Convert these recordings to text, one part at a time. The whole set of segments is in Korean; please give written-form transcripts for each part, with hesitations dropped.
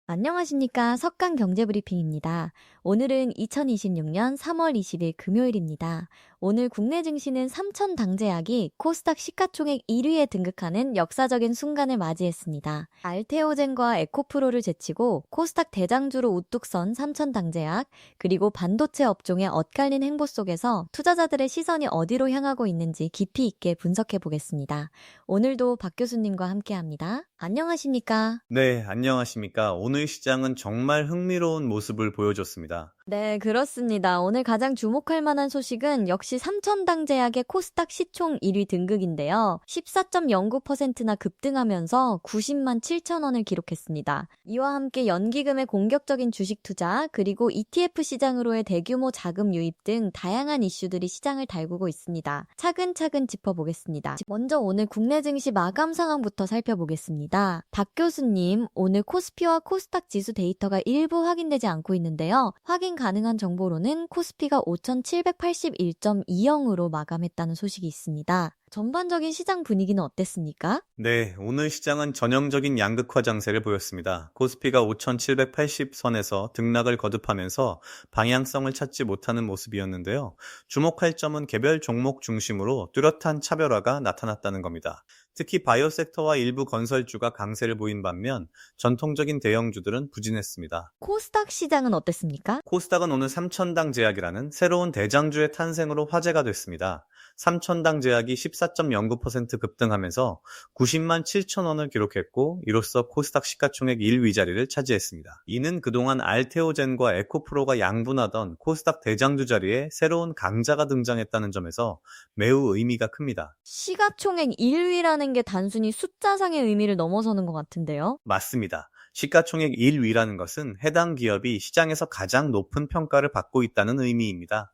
안녕하십니까. 석강경제브리핑입니다. 오늘은 2026년 3월 20일 금요일입니다. 오늘 국내 증시는 삼천당제약이 코스닥 시가총액 1위에 등극하는 역사적인 순간을 맞이했습니다. 알테오젠과 에코프로를 제치고 코스닥 대장주로 우뚝 선 삼천당제약, 그리고 반도체 업종의 엇갈린 행보 속에서 투자자들의 시선이 어디로 향하고 있는지 깊이 있게 분석해 보겠습니다. 오늘도 박 교수님과 함께합니다. 안녕하십니까. 네, 안녕하십니까. 오늘 시장은 정말 흥미로운 모습을 보여줬습니다. 네, 그렇습니다. 오늘 가장 주목할 만한 소식은 역시 삼천당제약의 코스닥 시총 1위 등극인데요. 14.09%나 급등하면서 90만 7천 원을 기록했습니다. 이와 함께 연기금의 공격적인 주식 투자, 그리고 ETF 시장으로의 대규모 자금 유입 등 다양한 이슈들이 시장을 달구고 있습니다. 차근차근 짚어보겠습니다. 먼저 오늘 국내 증시 마감 상황부터 살펴보겠습니다. 박 교수님, 오늘 코스피와 코스닥 지수 데이터가 일부 확인되지 않고 있는데요. 확인 가능한 정보로는 코스피가 5,781.20으로 마감했다는 소식이 있습니다. 전반적인 시장 분위기는 어땠습니까? 네, 오늘 시장은 전형적인 양극화 장세를 보였습니다. 코스피가 5,780선에서 등락을 거듭하면서 방향성을 찾지 못하는 모습이었는데요. 주목할 점은 개별 종목 중심으로 뚜렷한 차별화가 나타났다는 겁니다. 특히 바이오 섹터와 일부 건설주가 강세를 보인 반면 전통적인 대형주들은 부진했습니다. 코스닥 시장은 어땠습니까? 코스닥은 오늘 삼천당 제약이라는 새로운 대장주의 탄생으로 화제가 됐습니다. 삼천당 제약이 14.09% 급등하면서 90만 7천 원을 기록했고, 이로써 코스닥 시가총액 1위 자리를 차지했습니다. 이는 그동안 알테오젠과 에코프로가 양분하던 코스닥 대장주 자리에 새로운 강자가 등장했다는 점에서 매우 의미가 큽니다. 시가총액 1위라는 게 단순히 숫자상의 의미를 넘어서는 것 같은데요. 맞습니다. 시가총액 1위라는 것은 해당 기업이 시장에서 가장 높은 평가를 받고 있다는 의미입니다.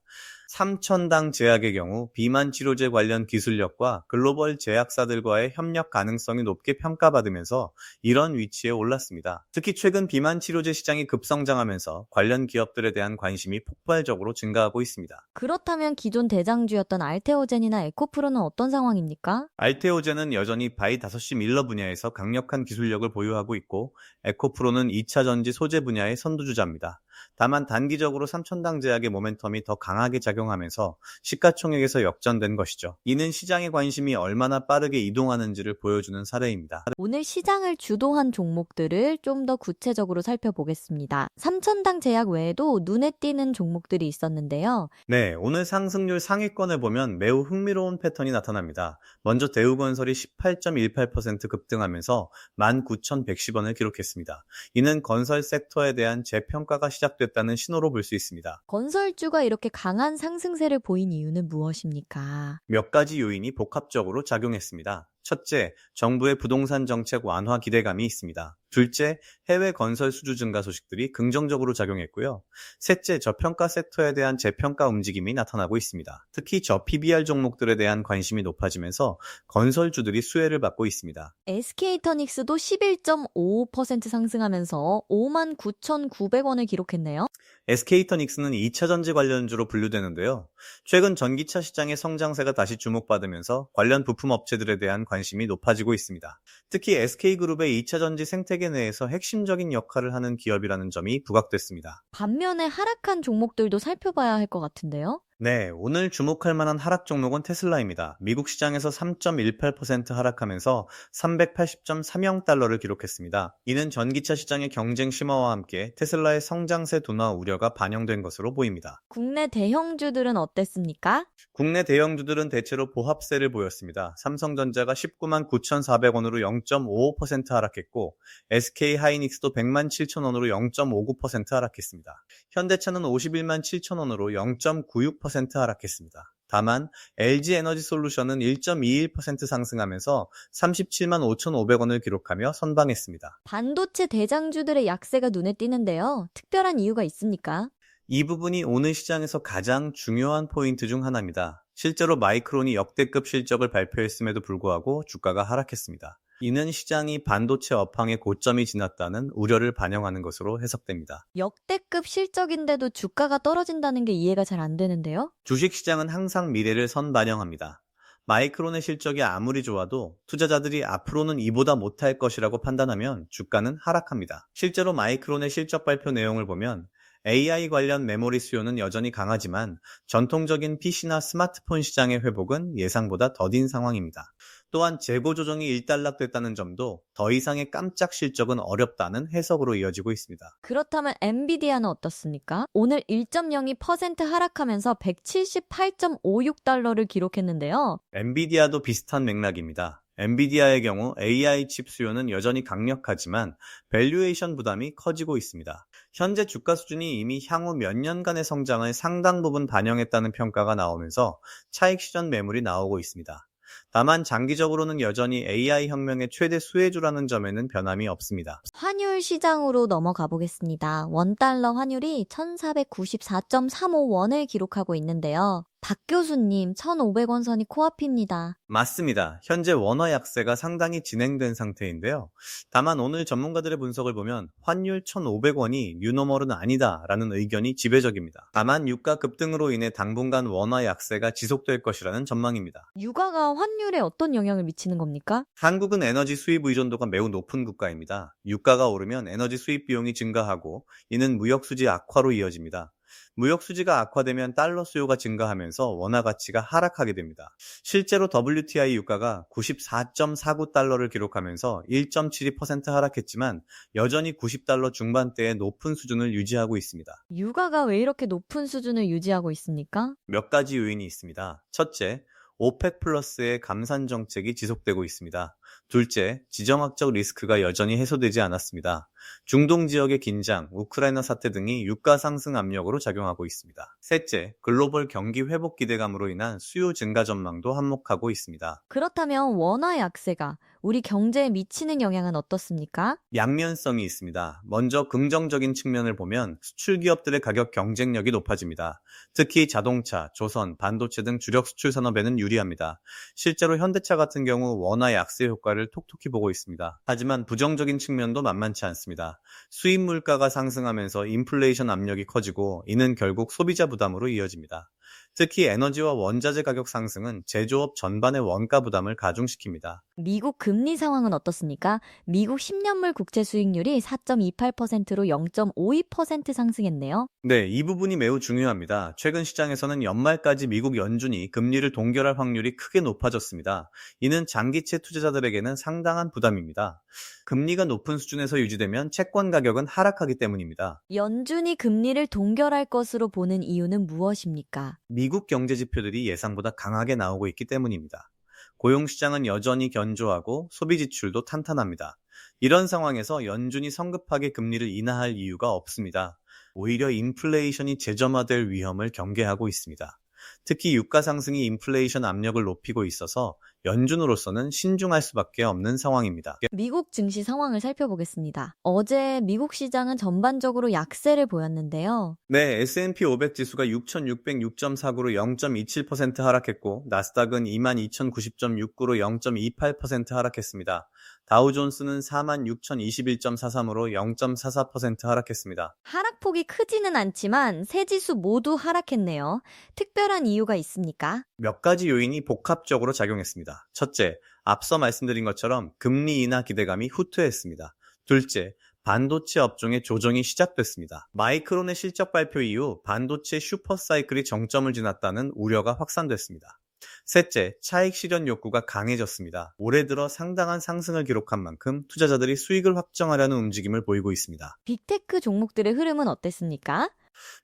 삼천당 제약의 경우 비만 치료제 관련 기술력과 글로벌 제약사들과의 협력 가능성이 높게 평가받으면서 이런 위치에 올랐습니다. 특히 최근 비만 치료제 시장이 급성장하면서 관련 기업들에 대한 관심이 폭발적으로 증가하고 있습니다. 그렇다면 기존 대장주였던 알테오젠이나 에코프로는 어떤 상황입니까? 알테오젠은 여전히 바이 5시 밀러 분야에서 강력한 기술력을 보유하고 있고, 에코프로는 2차 전지 소재 분야의 선두주자입니다. 다만 단기적으로 삼천당 제약의 모멘텀이 더 강하게 작용하면서 시가총액에서 역전된 것이죠. 이는 시장의 관심이 얼마나 빠르게 이동하는지를 보여주는 사례입니다. 오늘 시장을 주도한 종목들을 좀 더 구체적으로 살펴보겠습니다. 삼천당 제약 외에도 눈에 띄는 종목들이 있었는데요. 네, 오늘 상승률 상위권을 보면 매우 흥미로운 패턴이 나타납니다. 먼저 대우건설이 18.18% 급등하면서 19,110원을 기록했습니다. 이는 건설 섹터에 대한 재평가가 시작됐다는 신호로 볼 수 있습니다. 건설주가 이렇게 강한 상승세를 보인 이유는 무엇입니까? 몇 가지 요인이 복합적으로 작용했습니다. 첫째, 정부의 부동산 정책 완화 기대감이 있습니다. 둘째, 해외 건설 수주 증가 소식들이 긍정적으로 작용했고요. 셋째, 저평가 섹터에 대한 재평가 움직임이 나타나고 있습니다. 특히 저PBR 종목들에 대한 관심이 높아지면서 건설주들이 수혜를 받고 있습니다. SK이터닉스도 11.55% 상승하면서 59,900원을 기록했네요. SK이터닉스는 2차 전지 관련주로 분류되는데요. 최근 전기차 시장의 성장세가 다시 주목받으면서 관련 부품 업체들에 대한 관심이 높아지고 있습니다. 특히 SK그룹의 2차 전지 생태계 내에서 핵심적인 역할을 하는 기업이라는 점이 부각됐습니다. 반면에 하락한 종목들도 살펴봐야 할 것 같은데요. 네, 오늘 주목할 만한 하락 종목은 테슬라입니다. 미국 시장에서 3.18% 하락하면서 380.30달러를 기록했습니다. 이는 전기차 시장의 경쟁 심화와 함께 테슬라의 성장세 둔화 우려가 반영된 것으로 보입니다. 국내 대형주들은 어땠습니까? 국내 대형주들은 대체로 보합세를 보였습니다. 삼성전자가 19만 9,400원으로 0.55% 하락했고, SK하이닉스도 100만 7천원으로 0.59% 하락했습니다. 현대차는 51만 7천원으로 0.96% 하락했습니다. 다만 LG에너지솔루션은 1.21% 상승하면서 37만 5,500원을 기록하며 선방했습니다. 반도체 대장주들의 약세가 눈에 띄는데요. 특별한 이유가 있습니까? 이 부분이 오늘 시장에서 가장 중요한 포인트 중 하나입니다. 실제로 마이크론이 역대급 실적을 발표했음에도 불구하고 주가가 하락했습니다. 이는 시장이 반도체 업황의 고점이 지났다는 우려를 반영하는 것으로 해석됩니다. 역대급 실적인데도 주가가 떨어진다는 게 이해가 잘 안 되는데요. 주식시장은 항상 미래를 선반영합니다. 마이크론의 실적이 아무리 좋아도 투자자들이 앞으로는 이보다 못할 것이라고 판단하면 주가는 하락합니다. 실제로 마이크론의 실적 발표 내용을 보면 AI 관련 메모리 수요는 여전히 강하지만 전통적인 PC나 스마트폰 시장의 회복은 예상보다 더딘 상황입니다. 또한 재고 조정이 일단락됐다는 점도 더 이상의 깜짝 실적은 어렵다는 해석으로 이어지고 있습니다. 그렇다면 엔비디아는 어떻습니까? 오늘 1.02% 하락하면서 178.56달러를 기록했는데요. 엔비디아도 비슷한 맥락입니다. 엔비디아의 경우 AI 칩 수요는 여전히 강력하지만 밸류에이션 부담이 커지고 있습니다. 현재 주가 수준이 이미 향후 몇 년간의 성장을 상당 부분 반영했다는 평가가 나오면서 차익 실현 매물이 나오고 있습니다. 다만 장기적으로는 여전히 AI 혁명의 최대 수혜주라는 점에는 변함이 없습니다. 환율 시장으로 넘어가 보겠습니다. 원달러 환율이 1494.35원을 기록하고 있는데요. 박 교수님, 1,500원 선이 코앞입니다. 맞습니다. 현재 원화 약세가 상당히 진행된 상태인데요. 다만 오늘 전문가들의 분석을 보면 환율 1,500원이 뉴노멀은 아니다라는 의견이 지배적입니다. 다만 유가 급등으로 인해 당분간 원화 약세가 지속될 것이라는 전망입니다. 유가가 환율에 어떤 영향을 미치는 겁니까? 한국은 에너지 수입 의존도가 매우 높은 국가입니다. 유가가 오르면 에너지 수입 비용이 증가하고 이는 무역 수지 악화로 이어집니다. 무역 수지가 악화되면 달러 수요가 증가하면서 원화 가치가 하락하게 됩니다. 실제로 WTI 유가가 94.49달러를 기록하면서 1.72% 하락했지만 여전히 90달러 중반대의 높은 수준을 유지하고 있습니다. 유가가 왜 이렇게 높은 수준을 유지하고 있습니까? 몇 가지 요인이 있습니다. 첫째, 오펙 플러스의 감산 정책이 지속되고 있습니다. 둘째, 지정학적 리스크가 여전히 해소되지 않았습니다. 중동 지역의 긴장, 우크라이나 사태 등이 유가 상승 압력으로 작용하고 있습니다. 셋째, 글로벌 경기 회복 기대감으로 인한 수요 증가 전망도 한몫하고 있습니다. 그렇다면 원화 약세가 우리 경제에 미치는 영향은 어떻습니까? 양면성이 있습니다. 먼저 긍정적인 측면을 보면 수출 기업들의 가격 경쟁력이 높아집니다. 특히 자동차, 조선, 반도체 등 주력 수출 산업에는 유리합니다. 실제로 현대차 같은 경우 원화 약세 효과를 톡톡히 보고 있습니다. 하지만 부정적인 측면도 만만치 않습니다. 수입 물가가 상승하면서 인플레이션 압력이 커지고 이는 결국 소비자 부담으로 이어집니다. 특히 에너지와 원자재 가격 상승은 제조업 전반의 원가 부담을 가중시킵니다. 미국 금리 상황은 어떻습니까? 미국 10년물 국채 수익률이 4.28%로 0.52% 상승했네요. 네, 이 부분이 매우 중요합니다. 최근 시장에서는 연말까지 미국 연준이 금리를 동결할 확률이 크게 높아졌습니다. 이는 장기채 투자자들에게는 상당한 부담입니다. 금리가 높은 수준에서 유지되면 채권 가격은 하락하기 때문입니다. 연준이 금리를 동결할 것으로 보는 이유는 무엇입니까? 미국 경제 지표들이 예상보다 강하게 나오고 있기 때문입니다. 고용시장은 여전히 견조하고 소비 지출도 탄탄합니다. 이런 상황에서 연준이 성급하게 금리를 인하할 이유가 없습니다. 오히려 인플레이션이 재점화될 위험을 경계하고 있습니다. 특히 유가 상승이 인플레이션 압력을 높이고 있어서 연준으로서는 신중할 수밖에 없는 상황입니다. 미국 증시 상황을 살펴보겠습니다. 어제 미국 시장은 전반적으로 약세를 보였는데요. 네, S&P 500 지수가 6,606.49로 0.27% 하락했고 나스닥은 22,090.69로 0.28% 하락했습니다. 다우존스는 46,021.43으로 0.44% 하락했습니다. 하락폭이 크지는 않지만 세 지수 모두 하락했네요. 특별한 이유가 있습니까? 몇 가지 요인이 복합적으로 작용했습니다. 첫째, 앞서 말씀드린 것처럼 금리 인하 기대감이 후퇴했습니다. 둘째, 반도체 업종의 조정이 시작됐습니다. 마이크론의 실적 발표 이후 반도체 슈퍼사이클이 정점을 지났다는 우려가 확산됐습니다. 셋째, 차익 실현 욕구가 강해졌습니다. 올해 들어 상당한 상승을 기록한 만큼 투자자들이 수익을 확정하려는 움직임을 보이고 있습니다. 빅테크 종목들의 흐름은 어땠습니까?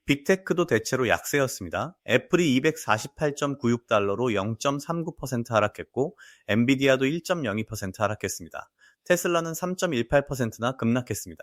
빅테크도 대체로 약세였습니다. 애플이 248.96달러로 0.39% 하락했고 엔비디아도 1.02% 하락했습니다. 테슬라는 3.18%나 급락했습니다.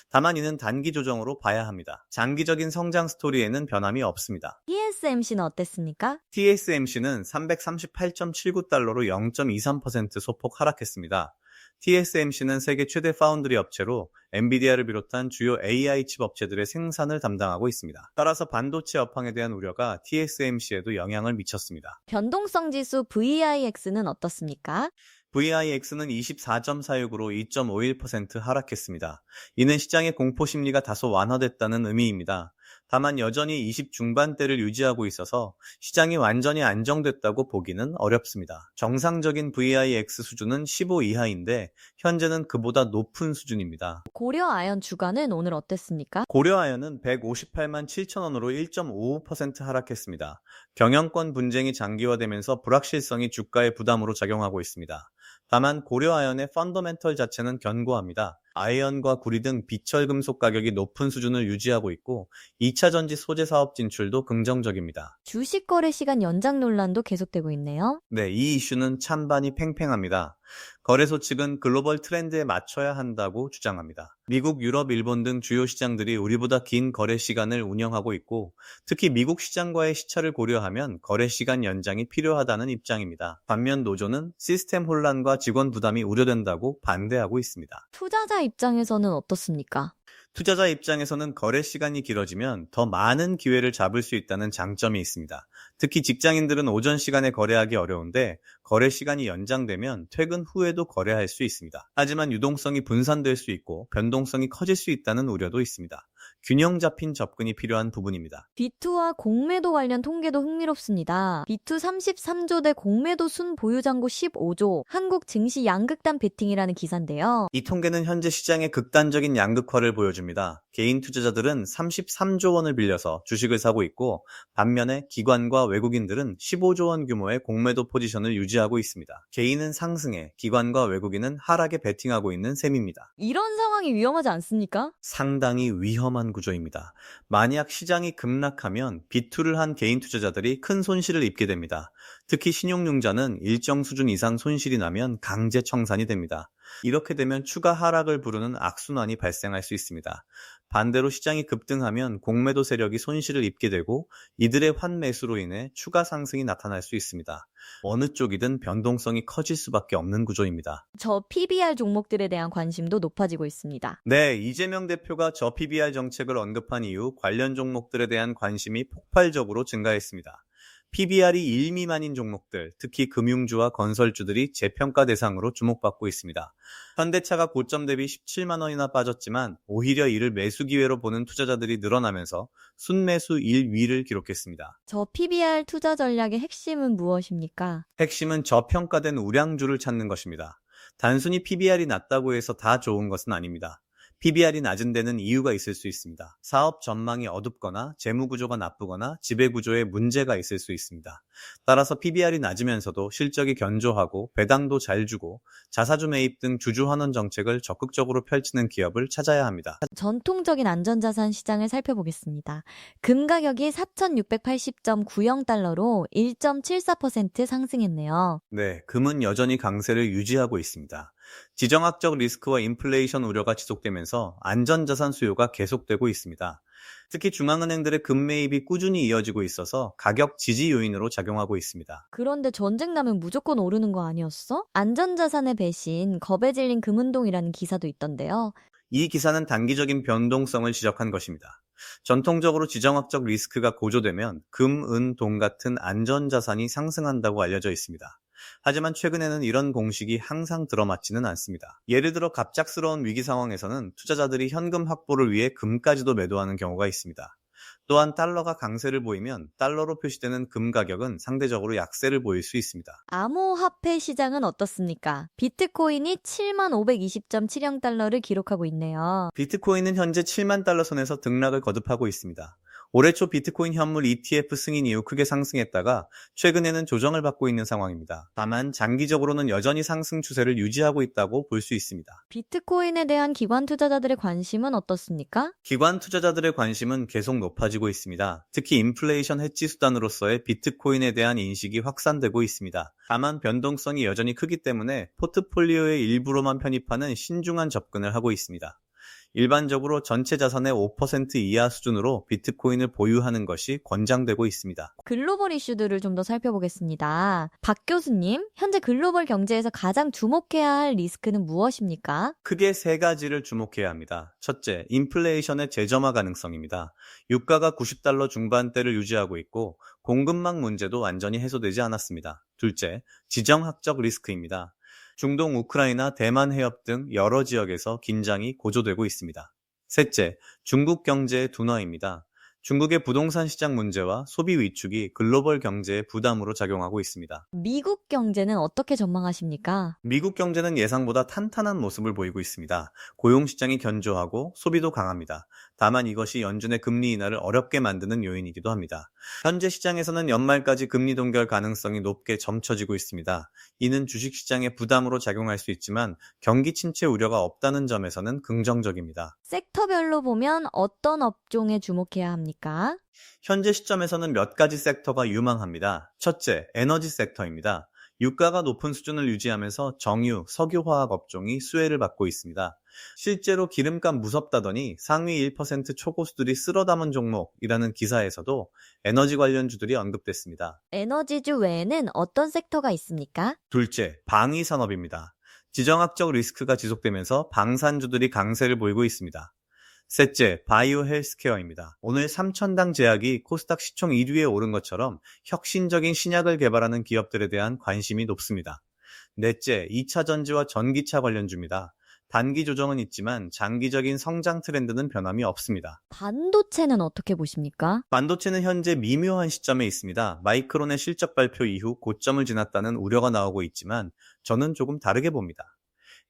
다만 이는 단기 조정으로 봐야 합니다. 장기적인 성장 스토리에는 변함이 없습니다. TSMC는 어땠습니까? TSMC는 338.79달러로 0.23% 소폭 하락했습니다. TSMC는 세계 최대 파운드리 업체로 엔비디아를 비롯한 주요 AI 칩 업체들의 생산을 담당하고 있습니다. 따라서 반도체 업황에 대한 우려가 TSMC에도 영향을 미쳤습니다. 변동성 지수 VIX는 어떻습니까? VIX는 24.46으로 2.51% 하락했습니다. 이는 시장의 공포 심리가 다소 완화됐다는 의미입니다. 다만 여전히 20 중반대를 유지하고 있어서 시장이 완전히 안정됐다고 보기는 어렵습니다. 정상적인 VIX 수준은 15 이하인데 현재는 그보다 높은 수준입니다. 고려 아연 주가는 오늘 어땠습니까? 고려아연은 158만 7천 원으로 1.55% 하락했습니다. 경영권 분쟁이 장기화되면서 불확실성이 주가의 부담으로 작용하고 있습니다. 다만 고려아연의 펀더멘털 자체는 견고합니다. 아이언과 구리 등 비철금속 가격이 높은 수준을 유지하고 있고 2차 전지 소재 사업 진출도 긍정적입니다. 주식 거래 시간 연장 논란도 계속되고 있네요. 네, 이 이슈는 찬반이 팽팽합니다. 거래소 측은 글로벌 트렌드에 맞춰야 한다고 주장합니다. 미국, 유럽, 일본 등 주요 시장들이 우리보다 긴 거래 시간을 운영하고 있고 특히 미국 시장과의 시차를 고려하면 거래 시간 연장이 필요하다는 입장입니다. 반면 노조는 시스템 혼란과 직원 부담이 우려된다고 반대하고 있습니다. 투자자 입장에서는 어떻습니까? 투자자 입장에서는 거래 시간이 길어지면 더 많은 기회를 잡을 수 있다는 장점이 있습니다. 특히 직장인들은 오전 시간에 거래하기 어려운데 거래 시간이 연장되면 퇴근 후에도 거래할 수 있습니다. 하지만 유동성이 분산될 수 있고 변동성이 커질 수 있다는 우려도 있습니다. 균형 잡힌 접근이 필요한 부분입니다. 비투와 공매도 관련 통계도 흥미롭습니다. 비투 33조 대 공매도 순 보유잔고 15조, 한국 증시 양극단 베팅이라는 기사인데요. 이 통계는 현재 시장의 극단적인 양극화를 보여줍니다. 개인 투자자들은 33조 원을 빌려서 주식을 사고 있고 반면에 기관과 외국인들은 15조 원 규모의 공매도 포지션을 유지하고 있습니다. 개인은 상승에, 기관과 외국인은 하락에 베팅하고 있는 셈입니다. 이런 상황이 위험하지 않습니까? 상당히 위험한 구조입니다. 만약 시장이 급락하면 비투를 한 개인 투자자들이 큰 손실을 입게 됩니다. 특히 신용융자는 일정 수준 이상 손실이 나면 강제 청산이 됩니다. 이렇게 되면 추가 하락을 부르는 악순환이 발생할 수 있습니다. 반대로 시장이 급등하면 공매도 세력이 손실을 입게 되고 이들의 환매수로 인해 추가 상승이 나타날 수 있습니다. 어느 쪽이든 변동성이 커질 수밖에 없는 구조입니다. 저 PBR 종목들에 대한 관심도 높아지고 있습니다. 네, 이재명 대표가 저 PBR 정책을 언급한 이후 관련 종목들에 대한 관심이 폭발적으로 증가했습니다. PBR이 1 미만인 종목들, 특히 금융주와 건설주들이 재평가 대상으로 주목받고 있습니다. 현대차가 고점 대비 17만 원이나 빠졌지만 오히려 이를 매수 기회로 보는 투자자들이 늘어나면서 순매수 1위를 기록했습니다. 저 PBR 투자 전략의 핵심은 무엇입니까? 핵심은 저평가된 우량주를 찾는 것입니다. 단순히 PBR이 낮다고 해서 다 좋은 것은 아닙니다. PBR이 낮은 데는 이유가 있을 수 있습니다. 사업 전망이 어둡거나 재무 구조가 나쁘거나 지배 구조에 문제가 있을 수 있습니다. 따라서 PBR이 낮으면서도 실적이 견조하고 배당도 잘 주고 자사주 매입 등 주주 환원 정책을 적극적으로 펼치는 기업을 찾아야 합니다. 전통적인 안전자산 시장을 살펴보겠습니다. 금 가격이 4,680.90달러로 1.74% 상승했네요. 네, 금은 여전히 강세를 유지하고 있습니다. 지정학적 리스크와 인플레이션 우려가 지속되면서 안전자산 수요가 계속되고 있습니다. 특히 중앙은행들의 금 매입이 꾸준히 이어지고 있어서 가격 지지 요인으로 작용하고 있습니다. 그런데 전쟁 나면 무조건 오르는 거 아니었어? 안전자산의 배신, 겁에 질린 금운동이라는 기사도 있던데요. 이 기사는 단기적인 변동성을 지적한 것입니다. 전통적으로 지정학적 리스크가 고조되면 금, 은, 동 같은 안전자산이 상승한다고 알려져 있습니다. 하지만 최근에는 이런 공식이 항상 들어맞지는 않습니다. 예를 들어 갑작스러운 위기 상황에서는 투자자들이 현금 확보를 위해 금까지도 매도하는 경우가 있습니다. 또한 달러가 강세를 보이면 달러로 표시되는 금 가격은 상대적으로 약세를 보일 수 있습니다. 암호화폐 시장은 어떻습니까? 비트코인이 7520.70달러를 기록하고 있네요. 비트코인은 현재 7만 달러 선에서 등락을 거듭하고 있습니다. 올해 초 비트코인 현물 ETF 승인 이후 크게 상승했다가 최근에는 조정을 받고 있는 상황입니다. 다만 장기적으로는 여전히 상승 추세를 유지하고 있다고 볼 수 있습니다. 비트코인에 대한 기관 투자자들의 관심은 어떻습니까? 기관 투자자들의 관심은 계속 높아지고 있습니다. 특히 인플레이션 해지 수단으로서의 비트코인에 대한 인식이 확산되고 있습니다. 다만 변동성이 여전히 크기 때문에 포트폴리오의 일부로만 편입하는 신중한 접근을 하고 있습니다. 일반적으로 전체 자산의 5% 이하 수준으로 비트코인을 보유하는 것이 권장되고 있습니다. 글로벌 이슈들을 좀 더 살펴보겠습니다. 박 교수님, 현재 글로벌 경제에서 가장 주목해야 할 리스크는 무엇입니까? 크게 세 가지를 주목해야 합니다. 첫째, 인플레이션의 재점화 가능성입니다. 유가가 90달러 중반대를 유지하고 있고 공급망 문제도 완전히 해소되지 않았습니다. 둘째, 지정학적 리스크입니다. 중동, 우크라이나, 대만 해협 등 여러 지역에서 긴장이 고조되고 있습니다. 셋째, 중국 경제의 둔화입니다. 중국의 부동산 시장 문제와 소비 위축이 글로벌 경제에 부담으로 작용하고 있습니다. 미국 경제는 어떻게 전망하십니까? 미국 경제는 예상보다 탄탄한 모습을 보이고 있습니다. 고용 시장이 견조하고 소비도 강합니다. 다만 이것이 연준의 금리 인하를 어렵게 만드는 요인이기도 합니다. 현재 시장에서는 연말까지 금리 동결 가능성이 높게 점쳐지고 있습니다. 이는 주식 시장에 부담으로 작용할 수 있지만 경기 침체 우려가 없다는 점에서는 긍정적입니다. 섹터별로 보면 어떤 업종에 주목해야 합니까? 현재 시점에서는 몇 가지 섹터가 유망합니다. 첫째, 에너지 섹터입니다. 유가가 높은 수준을 유지하면서 정유, 석유화학 업종이 수혜를 받고 있습니다. 실제로 기름값 무섭다더니 상위 1% 초고수들이 쓸어 담은 종목이라는 기사에서도 에너지 관련주들이 언급됐습니다. 에너지주 외에는 어떤 섹터가 있습니까? 둘째, 방위 산업입니다. 지정학적 리스크가 지속되면서 방산주들이 강세를 보이고 있습니다. 셋째, 바이오 헬스케어입니다. 오늘 3천당 제약이 코스닥 시총 1위에 오른 것처럼 혁신적인 신약을 개발하는 기업들에 대한 관심이 높습니다. 넷째, 2차 전지와 전기차 관련주입니다. 단기 조정은 있지만 장기적인 성장 트렌드는 변함이 없습니다. 반도체는 어떻게 보십니까? 반도체는 현재 미묘한 시점에 있습니다. 마이크론의 실적 발표 이후 고점을 지났다는 우려가 나오고 있지만 저는 조금 다르게 봅니다.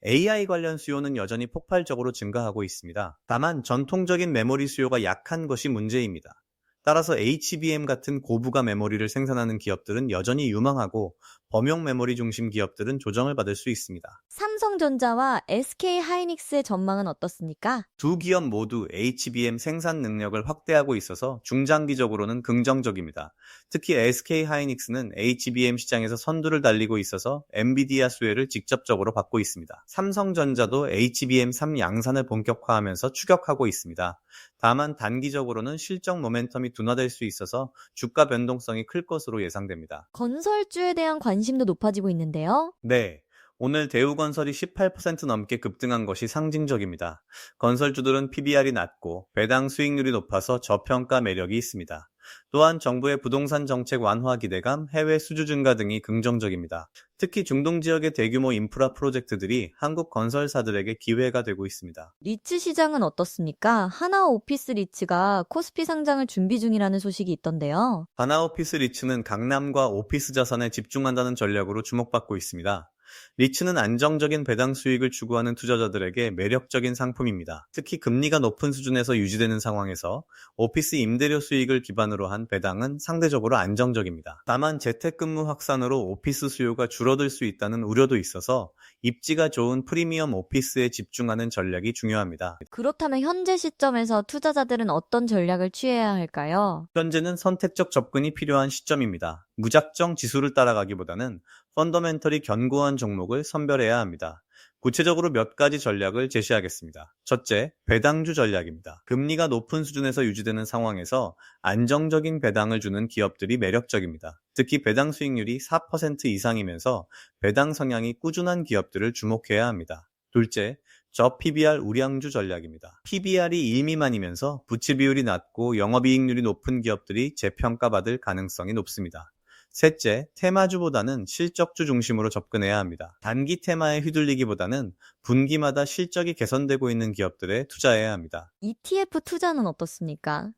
AI 관련 수요는 여전히 폭발적으로 증가하고 있습니다. 다만 전통적인 메모리 수요가 약한 것이 문제입니다. 따라서 HBM 같은 고부가 메모리를 생산하는 기업들은 여전히 유망하고 범용 메모리 중심 기업들은 조정을 받을 수 있습니다. 삼성전자와 SK하이닉스의 전망은 어떻습니까? 두 기업 모두 HBM 생산 능력을 확대하고 있어서 중장기적으로는 긍정적입니다. 특히 SK하이닉스는 HBM 시장에서 선두를 달리고 있어서 엔비디아 수혜를 직접적으로 받고 있습니다. 삼성전자도 HBM3 양산을 본격화하면서 추격하고 있습니다. 다만 단기적으로는 실적 모멘텀이 둔화될 수 있어서 주가 변동성이 클 것으로 예상됩니다. 건설주에 대한 관심도 높아지고 있는데요. 네. 오늘 대우건설이 18% 넘게 급등한 것이 상징적입니다. 건설주들은 PBR이 낮고 배당 수익률이 높아서 저평가 매력이 있습니다. 또한 정부의 부동산 정책 완화 기대감, 해외 수주 증가 등이 긍정적입니다. 특히 중동 지역의 대규모 인프라 프로젝트들이 한국 건설사들에게 기회가 되고 있습니다. 리츠 시장은 어떻습니까? 하나오피스 리츠가 코스피 상장을 준비 중이라는 소식이 있던데요. 하나오피스 리츠는 강남과 오피스 자산에 집중한다는 전략으로 주목받고 있습니다. 리츠는 안정적인 배당 수익을 추구하는 투자자들에게 매력적인 상품입니다. 특히 금리가 높은 수준에서 유지되는 상황에서 오피스 임대료 수익을 기반으로 한 배당은 상대적으로 안정적입니다. 다만 재택근무 확산으로 오피스 수요가 줄어들 수 있다는 우려도 있어서 입지가 좋은 프리미엄 오피스에 집중하는 전략이 중요합니다. 그렇다면 현재 시점에서 투자자들은 어떤 전략을 취해야 할까요? 현재는 선택적 접근이 필요한 시점입니다. 무작정 지수를 따라가기보다는 펀더멘털이 견고한 종목을 선별해야 합니다. 구체적으로 몇 가지 전략을 제시하겠습니다. 첫째, 배당주 전략입니다. 금리가 높은 수준에서 유지되는 상황에서 안정적인 배당을 주는 기업들이 매력적입니다. 특히 배당 수익률이 4% 이상이면서 배당 성향이 꾸준한 기업들을 주목해야 합니다. 둘째, 저 PBR 우량주 전략입니다. PBR이 1 미만이면서 부채 비율이 낮고 영업이익률이 높은 기업들이 재평가받을 가능성이 높습니다. 셋째, 테마주보다는 실적주 중심으로 접근해야 합니다. 단기 테마에 휘둘리기보다는 분기마다 실적이 개선되고 있는 기업들에 투자해야 합니다. ETF 투자는 어떻습니까?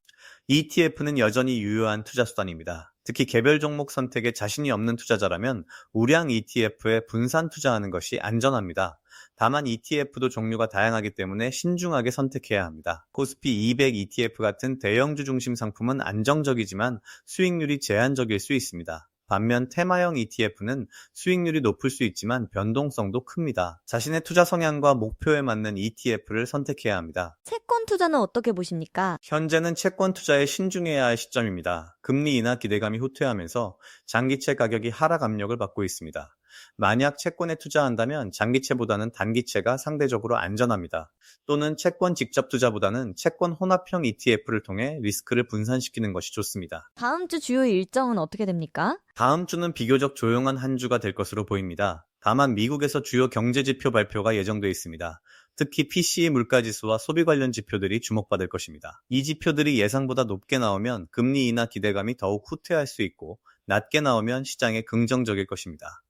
ETF는 여전히 유효한 투자 수단입니다. 특히 개별 종목 선택에 자신이 없는 투자자라면 우량 ETF에 분산 투자하는 것이 안전합니다. 다만 ETF도 종류가 다양하기 때문에 신중하게 선택해야 합니다. 코스피 200 ETF 같은 대형주 중심 상품은 안정적이지만 수익률이 제한적일 수 있습니다. 반면 테마형 ETF는 수익률이 높을 수 있지만 변동성도 큽니다. 자신의 투자 성향과 목표에 맞는 ETF를 선택해야 합니다. 채권 투자는 어떻게 보십니까? 현재는 채권 투자에 신중해야 할 시점입니다. 금리 인하 기대감이 후퇴하면서 장기채 가격이 하락 압력을 받고 있습니다. 만약 채권에 투자한다면 장기채보다는 단기채가 상대적으로 안전합니다. 또는 채권 직접 투자보다는 채권 혼합형 ETF를 통해 리스크를 분산시키는 것이 좋습니다. 다음 주 주요 일정은 어떻게 됩니까? 다음 주는 비교적 조용한 한 주가 될 것으로 보입니다. 다만 미국에서 주요 경제지표 발표가 예정돼 있습니다. 특히 PCE 물가지수와 소비 관련 지표들이 주목받을 것입니다. 이 지표들이 예상보다 높게 나오면 금리 인하 기대감이 더욱 후퇴할 수 있고 낮게 나오면 시장에 긍정적일 것입니다.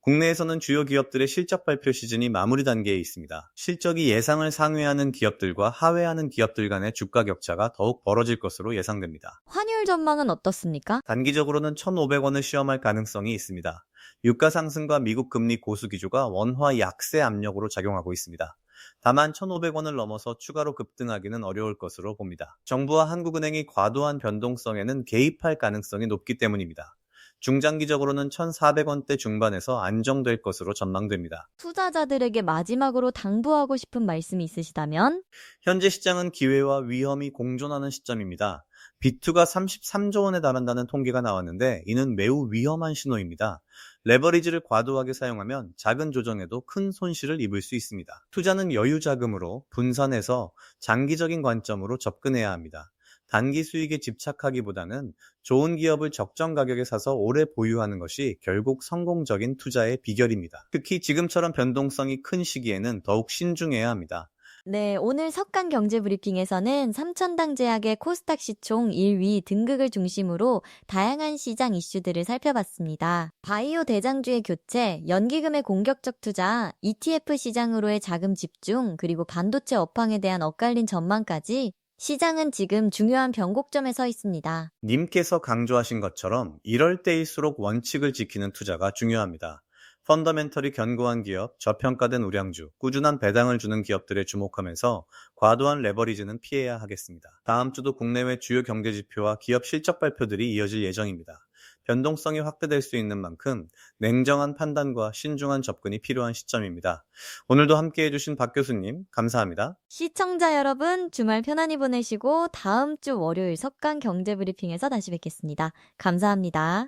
국내에서는 주요 기업들의 실적 발표 시즌이 마무리 단계에 있습니다. 실적이 예상을 상회하는 기업들과 하회하는 기업들 간의 주가 격차가 더욱 벌어질 것으로 예상됩니다. 환율 전망은 어떻습니까? 단기적으로는 1,500원을 시험할 가능성이 있습니다. 유가 상승과 미국 금리 고수 기조가 원화 약세 압력으로 작용하고 있습니다. 다만 1,500원을 넘어서 추가로 급등하기는 어려울 것으로 봅니다. 정부와 한국은행이 과도한 변동성에는 개입할 가능성이 높기 때문입니다. 중장기적으로는 1,400원대 중반에서 안정될 것으로 전망됩니다. 투자자들에게 마지막으로 당부하고 싶은 말씀이 있으시다면? 현재 시장은 기회와 위험이 공존하는 시점입니다. 비투가 33조 원에 달한다는 통계가 나왔는데 이는 매우 위험한 신호입니다. 레버리지를 과도하게 사용하면 작은 조정에도 큰 손실을 입을 수 있습니다. 투자는 여유 자금으로 분산해서 장기적인 관점으로 접근해야 합니다. 단기 수익에 집착하기보다는 좋은 기업을 적정 가격에 사서 오래 보유하는 것이 결국 성공적인 투자의 비결입니다. 특히 지금처럼 변동성이 큰 시기에는 더욱 신중해야 합니다. 네, 오늘 석간 경제 브리핑에서는 삼천당 제약의 코스닥 시총 1위 등극을 중심으로 다양한 시장 이슈들을 살펴봤습니다. 바이오 대장주의 교체, 연기금의 공격적 투자, ETF 시장으로의 자금 집중, 그리고 반도체 업황에 대한 엇갈린 전망까지 시장은 지금 중요한 변곡점에 서 있습니다. 님께서 강조하신 것처럼 이럴 때일수록 원칙을 지키는 투자가 중요합니다. 펀더멘털이 견고한 기업, 저평가된 우량주, 꾸준한 배당을 주는 기업들에 주목하면서 과도한 레버리지는 피해야 하겠습니다. 다음 주도 국내외 주요 경제 지표와 기업 실적 발표들이 이어질 예정입니다. 변동성이 확대될 수 있는 만큼 냉정한 판단과 신중한 접근이 필요한 시점입니다. 오늘도 함께해 주신 박 교수님, 감사합니다. 시청자 여러분, 주말 편안히 보내시고 다음 주 월요일 석간 경제 브리핑에서 다시 뵙겠습니다. 감사합니다.